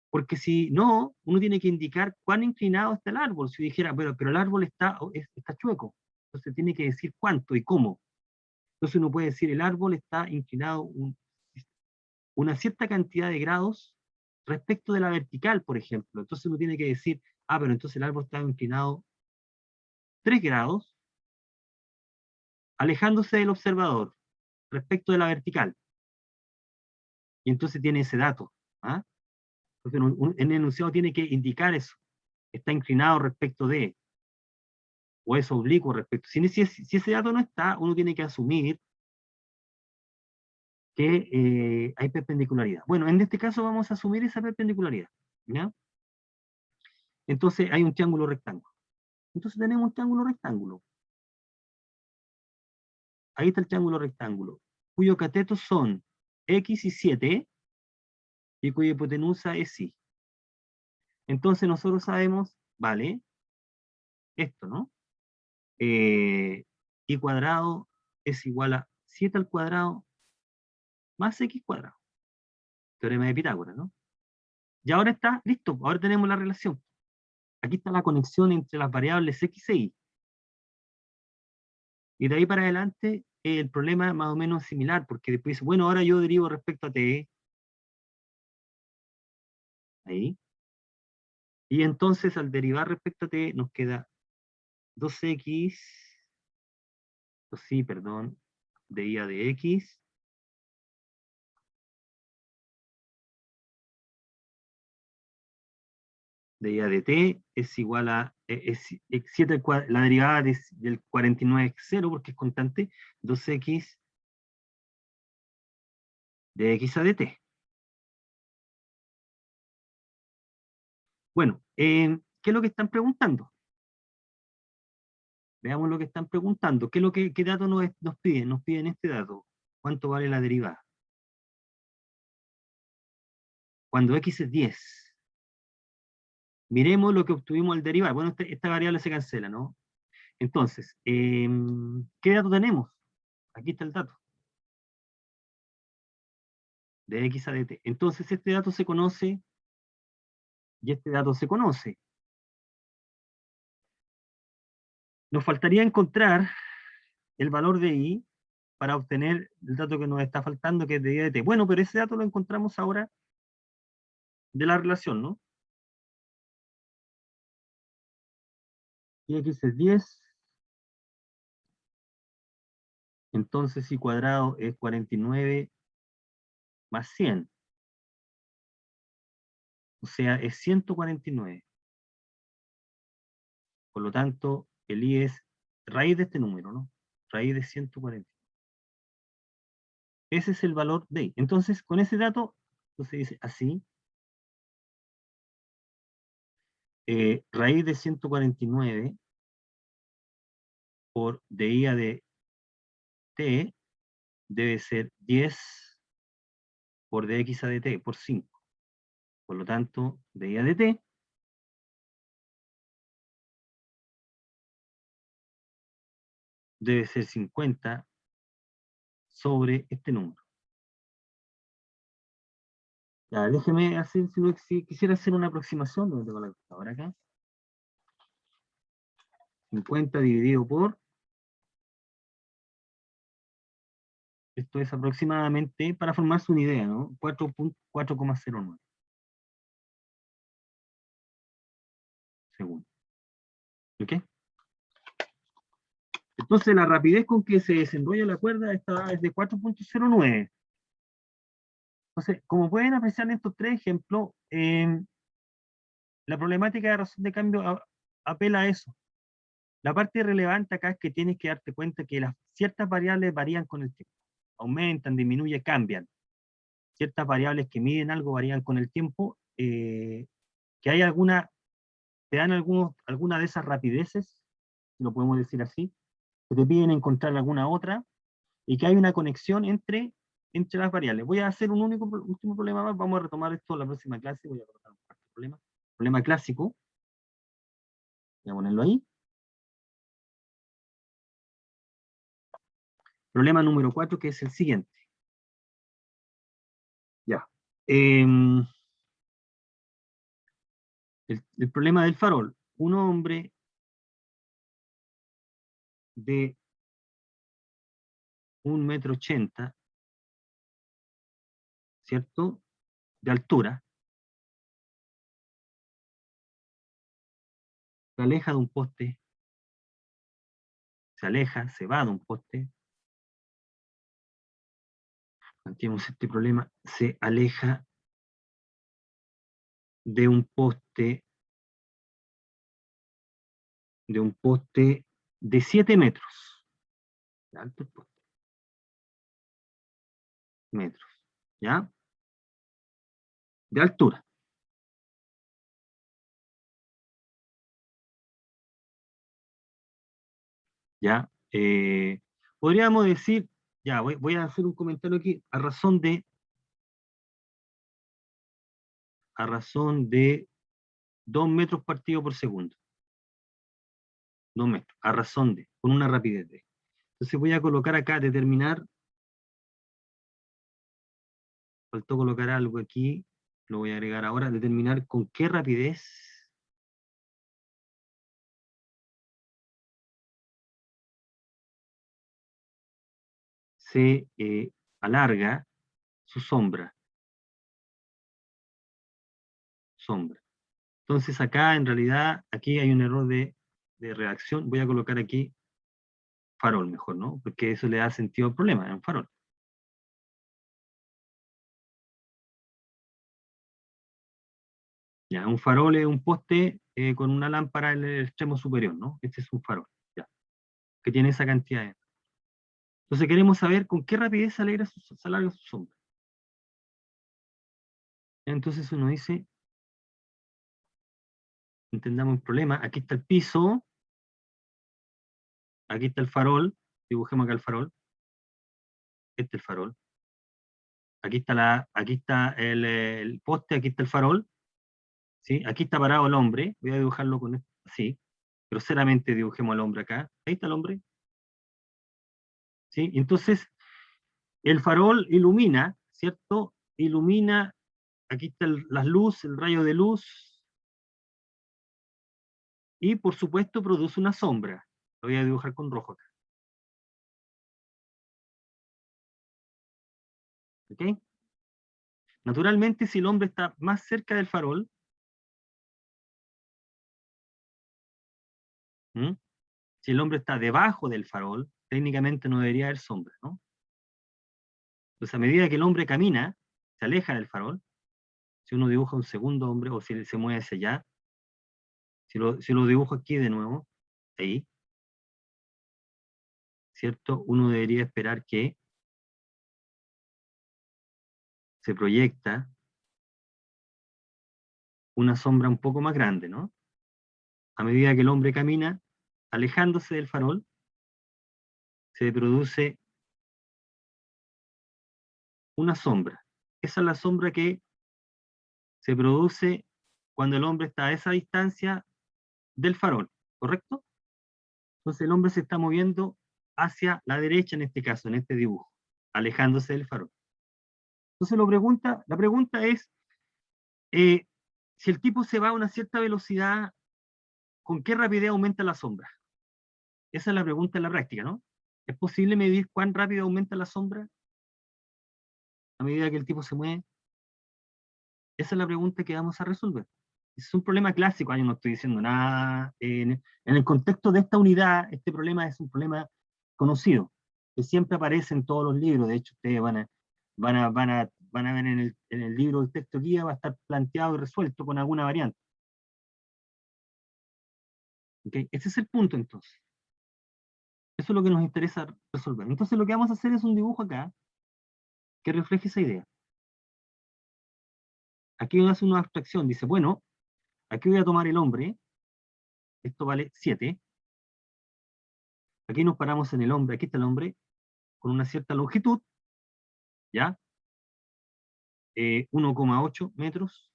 A: Porque si no, uno tiene que indicar cuán inclinado está el árbol. Si dijera, pero el árbol está chueco. Entonces tiene que decir cuánto y cómo. Entonces uno puede decir, el árbol está inclinado una cierta cantidad de grados respecto de la vertical, por ejemplo. Entonces uno tiene que decir, pero entonces el árbol está inclinado 3 grados, alejándose del observador respecto de la vertical. Y entonces tiene ese dato. Entonces en el enunciado tiene que indicar eso. Está inclinado respecto de, o es oblicuo respecto. Si ese dato no está, uno tiene que asumir que hay perpendicularidad. Bueno, en este caso vamos a asumir esa perpendicularidad. ¿Ya? Entonces hay un triángulo rectángulo. Entonces tenemos un triángulo rectángulo. Ahí está el triángulo rectángulo, cuyos catetos son X y 7, y cuya hipotenusa es Y. Entonces nosotros sabemos, vale, esto, ¿no? Y cuadrado es igual a 7 al cuadrado más X cuadrado. Teorema de Pitágoras, ¿no? Y ahora está, listo, ahora tenemos la relación. Aquí está la conexión entre las variables x e y. Y de ahí para adelante, el problema es más o menos similar, porque después dice, bueno, ahora yo derivo respecto a t. Ahí. Y entonces al derivar respecto a t nos queda 2x, sí, perdón, de y a de x, de y a de t es igual a, es 7 la derivada del 49 es 0 porque es constante, 2x de x a de t. Bueno, ¿qué es lo que están preguntando? Veamos lo que están preguntando. ¿Qué es lo que qué dato nos piden? Nos piden este dato. ¿Cuánto vale la derivada? Cuando x es 10. Miremos lo que obtuvimos al derivar. Bueno, esta variable se cancela, ¿no? Entonces, ¿qué dato tenemos? Aquí está el dato. De x a dt. Entonces, este dato se conoce y este dato se conoce. Nos faltaría encontrar el valor de y para obtener el dato que nos está faltando, que es de y de t. Bueno, pero ese dato lo encontramos ahora de la relación, ¿no? Y x es 10, entonces y cuadrado es 49 más 100. O sea, es 149. Por lo tanto, el i es raíz de este número, ¿no? Raíz de 140. Ese es el valor de i. Entonces, con ese dato, se dice así, raíz de 149 por de i a de t debe ser 10 por dx a de t por 5. Por lo tanto, de i a de t debe ser 50 sobre este número. Ya, déjeme hacer, si quisiera hacer una aproximación, donde tengo la computadora acá. 50 dividido por, esto es aproximadamente, para formarse una idea, ¿no? 4,09 segundos. ¿Ok? Entonces la rapidez con que se desenrolla la cuerda esta es de 4,09. Entonces, como pueden apreciar en estos tres ejemplos, la problemática de razón de cambio apela a eso. La parte relevante acá es que tienes que darte cuenta que ciertas variables varían con el tiempo. Aumentan, disminuyen, cambian. Ciertas variables que miden algo varían con el tiempo. Que hay te dan alguna de esas rapideces, si lo podemos decir así, que te piden encontrar alguna otra, y que hay una conexión entre las variables. Voy a hacer un último problema más, vamos a retomar esto en la próxima clase, voy a colocar un cuarto problema. Problema clásico, voy a ponerlo ahí. Problema número 4, que es el siguiente. Ya. El problema del farol. Un hombre de 1,80 m, ¿cierto? De altura, se aleja de un poste, se va de un poste, planteemos este problema, se aleja de un poste de 7 metros, de alto el poste, metros, ¿ya? De altura. ¿Ya? Podríamos decir, ya, voy a hacer un comentario aquí, a razón de 2 metros partido por segundo. 2 metros, a razón de, con una rapidez de. Entonces voy a colocar acá, determinar, faltó colocar algo aquí, lo voy a agregar ahora, determinar con qué rapidez se alarga su sombra. Entonces acá, en realidad, aquí hay un error de redacción. Voy a colocar aquí farol mejor, ¿no? Porque eso le da sentido al problema, es un farol. Ya, un farol es un poste con una lámpara en el extremo superior, ¿no? Este es un farol, ya, que tiene esa cantidad de... Entonces queremos saber con qué rapidez se alarga su sombra. Entonces uno dice, entendamos el problema, aquí está el piso, aquí está el farol, dibujemos acá el farol, este es el farol, aquí está el poste, aquí está el farol, ¿sí? Aquí está parado el hombre, voy a dibujarlo con esto, así, groseramente dibujemos al hombre acá, ahí está el hombre, ¿sí? Entonces, el farol ilumina, ¿cierto? Ilumina, aquí está la luz, el rayo de luz, y por supuesto produce una sombra. Lo voy a dibujar con rojo acá. ¿Ok? Naturalmente, si el hombre está más cerca del farol, ¿m? Si el hombre está debajo del farol, técnicamente no debería haber sombra, ¿no? Entonces, a medida que el hombre camina, se aleja del farol, si uno dibuja un segundo hombre, o si se mueve hacia allá, si lo dibujo aquí de nuevo, ahí, ¿cierto? Uno debería esperar que se proyecta una sombra un poco más grande, ¿no? A medida que el hombre camina, alejándose del farol, se produce una sombra. Esa es la sombra que se produce cuando el hombre está a esa distancia del farol, ¿correcto? Entonces el hombre se está moviendo hacia la derecha en este caso, en este dibujo, alejándose del farol. Entonces la pregunta es, eh, si el tipo se va a una cierta velocidad, ¿con qué rapidez aumenta la sombra? Esa es la pregunta en la práctica, ¿no? ¿Es posible medir cuán rápido aumenta la sombra a medida que el tipo se mueve? Esa es la pregunta que vamos a resolver. Es un problema clásico, yo no estoy diciendo nada. En el contexto de esta unidad, este problema es un problema conocido, que siempre aparece en todos los libros. De hecho, ustedes van a ver en el libro, el texto guía va a estar planteado y resuelto con alguna variante. ¿Okay? Ese es el punto, entonces. Eso es lo que nos interesa resolver. Entonces, lo que vamos a hacer es un dibujo acá que refleje esa idea. Aquí uno hace una abstracción, dice, bueno, aquí voy a tomar el hombre, esto vale 7. Aquí nos paramos en el hombre, aquí está el hombre, con una cierta longitud, ¿ya? 1,8 metros,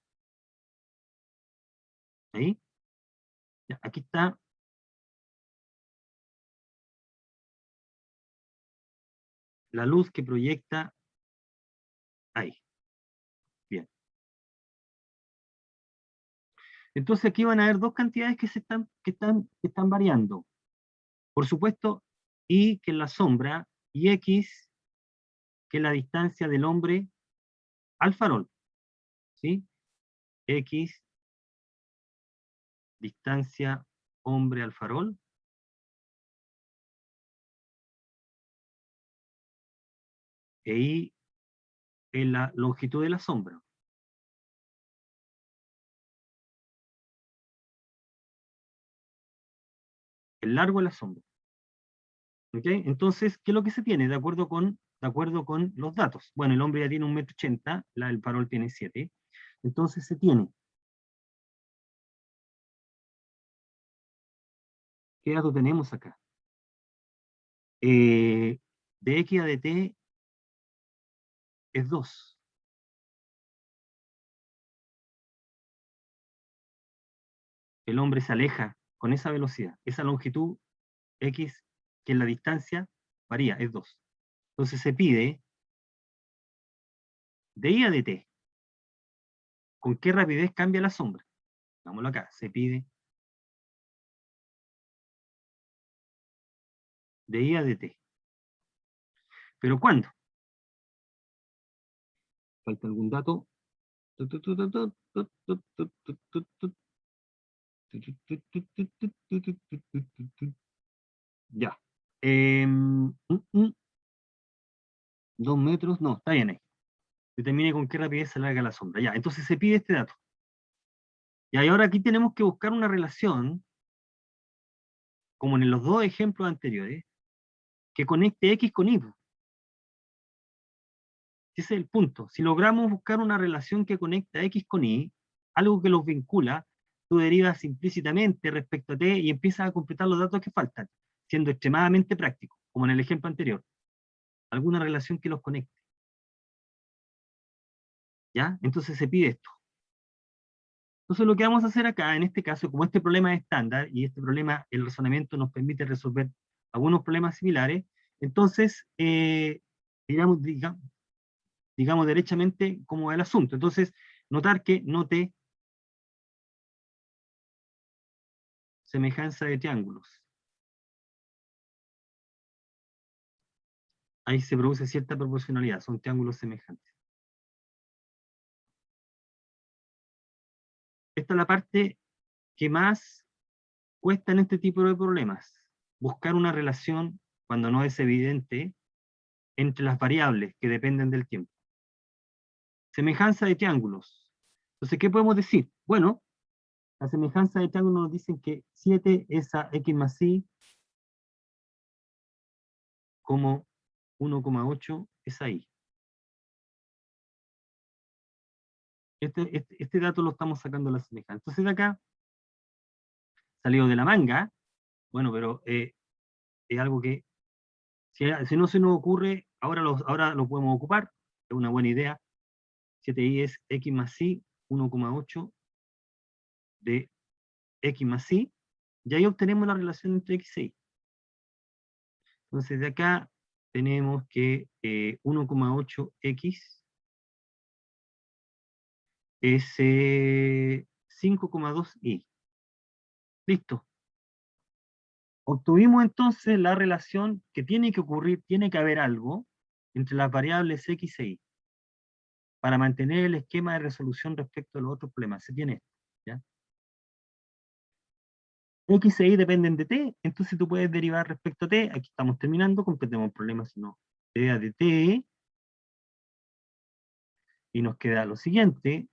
A: ahí. Ya, aquí está la luz que proyecta ahí. Bien. Entonces aquí van a haber dos cantidades que están variando. Por supuesto, Y que es la sombra, y X que es la distancia del hombre al farol. ¿Sí? X, distancia hombre al farol, e Y es la longitud de la sombra, el largo de la sombra. ¿Ok? Entonces, ¿qué es lo que se tiene? De acuerdo con los datos. Bueno, el hombre ya tiene 1,80 m, el farol tiene 7. Entonces se tiene. ¿Qué dato tenemos acá? De X a de T es 2. El hombre se aleja con esa velocidad. Esa longitud X, que es la distancia, varía, es 2. Entonces se pide de Y a de T. ¿Con qué rapidez cambia la sombra? Vámonos acá. Se pide de Y a de T. ¿Pero cuándo? ¿Falta algún dato? Ya. 2 metros, no, está bien ahí. Determine con qué rapidez se alarga la sombra. Ya, entonces se pide este dato. Y ahora aquí tenemos que buscar una relación, como en los dos ejemplos anteriores, que conecte X con Y. Ese es el punto. Si logramos buscar una relación que conecta X con Y, algo que los vincula, tú derivas implícitamente respecto a T y empiezas a completar los datos que faltan, siendo extremadamente práctico, como en el ejemplo anterior. Alguna relación que los conecte. ¿Ya? Entonces se pide esto. Entonces lo que vamos a hacer acá, en este caso, como este problema es estándar, y este problema, el razonamiento nos permite resolver algunos problemas similares, entonces, digamos derechamente cómo va el asunto. Entonces, notar que note semejanza de triángulos. Ahí se produce cierta proporcionalidad, son triángulos semejantes. Esta es la parte que más cuesta en este tipo de problemas. Buscar una relación, cuando no es evidente, entre las variables que dependen del tiempo. Semejanza de triángulos. Entonces, ¿qué podemos decir? Bueno, la semejanza de triángulos nos dicen que 7 es a x más y, como 1,8 es a y. Este dato lo estamos sacando de la semejanza. Entonces de acá, salió de la manga, bueno, pero es algo que, si no se nos ocurre, ahora lo podemos ocupar, es una buena idea. 7i es x más y, 1,8 de x más y, y ahí obtenemos la relación entre x e y. Entonces de acá tenemos que 1,8x es 5,2y. Listo. Obtuvimos entonces la relación que tiene que ocurrir, tiene que haber algo entre las variables x e y para mantener el esquema de resolución respecto a los otros problemas. Se tiene esto, ¿ya? X e y dependen de t, entonces tú puedes derivar respecto a t. Aquí estamos terminando, completemos el problema, si no, idea de t, y nos queda lo siguiente,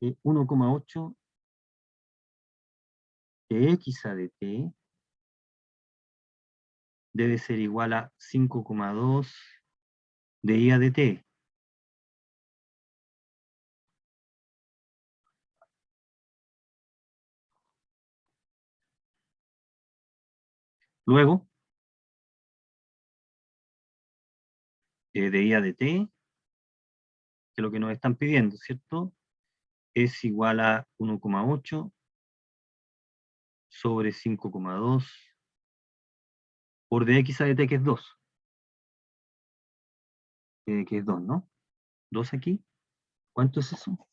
A: 1,8 de x a de t debe ser igual a 5,2 de y a de t. Luego, de y a de t, que es lo que nos están pidiendo, ¿cierto? Es igual a 1,8 sobre 5,2 por dx a dt, que es 2. Que es 2, ¿no? 2 aquí. ¿Cuánto es eso?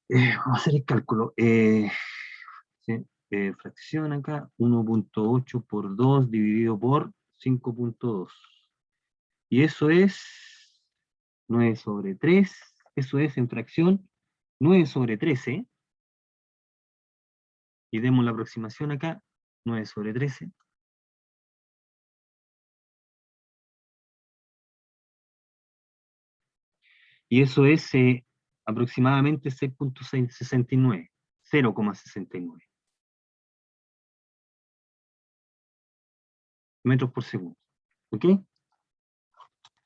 A: Vamos a hacer el cálculo. Sí, fracción acá, 1,8 por 2 dividido por 5,2. Y eso es 9 sobre 3. Eso es en fracción 9 sobre 13. Y demos la aproximación acá, 9 sobre 13. Y eso es aproximadamente 6,69, 0,69 metros por segundo. ¿Ok?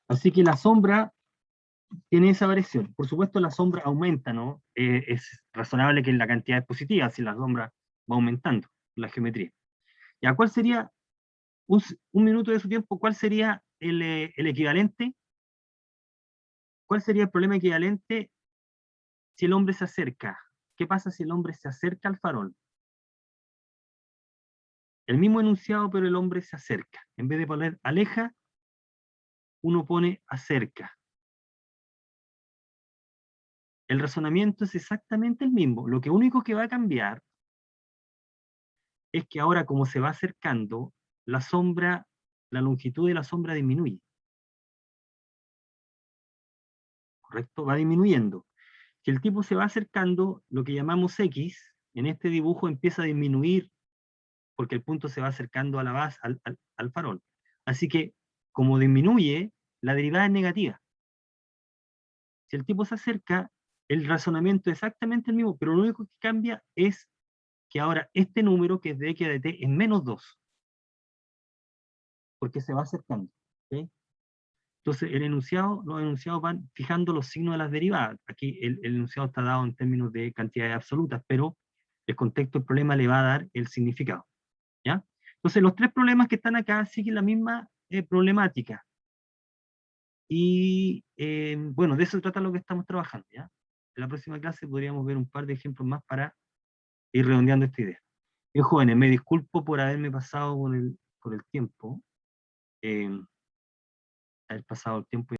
A: Así que la sombra tiene esa variación. Por supuesto, la sombra aumenta, ¿no? Es razonable que la cantidad es positiva si la sombra va aumentando, la geometría. ¿Ya cuál sería, un minuto de su tiempo, cuál sería el equivalente? ¿Cuál sería el problema equivalente si el hombre se acerca? ¿Qué pasa si el hombre se acerca al farol? El mismo enunciado, pero el hombre se acerca. En vez de poner aleja, uno pone acerca. El razonamiento es exactamente el mismo. Lo que único que va a cambiar es que ahora, como se va acercando, la sombra, la longitud de la sombra disminuye. ¿Correcto? Va disminuyendo. Si el tipo se va acercando, lo que llamamos X, en este dibujo empieza a disminuir porque el punto se va acercando a la base, al farol. Así que, como disminuye, la derivada es negativa. Si el tipo se acerca, el razonamiento es exactamente el mismo, pero lo único que cambia es que ahora este número, que es de X a de T, es menos 2, porque se va acercando. ¿Okay? Entonces, los enunciados van fijando los signos de las derivadas. Aquí el enunciado está dado en términos de cantidades absolutas, pero el contexto del problema le va a dar el significado. ¿Ya? Entonces, los tres problemas que están acá siguen la misma problemática. Y bueno, de eso trata lo que estamos trabajando. ¿Ya? En la próxima clase podríamos ver un par de ejemplos más para ir redondeando esta idea. Bien, jóvenes, me disculpo por haberme pasado con el tiempo. Haber pasado el tiempo.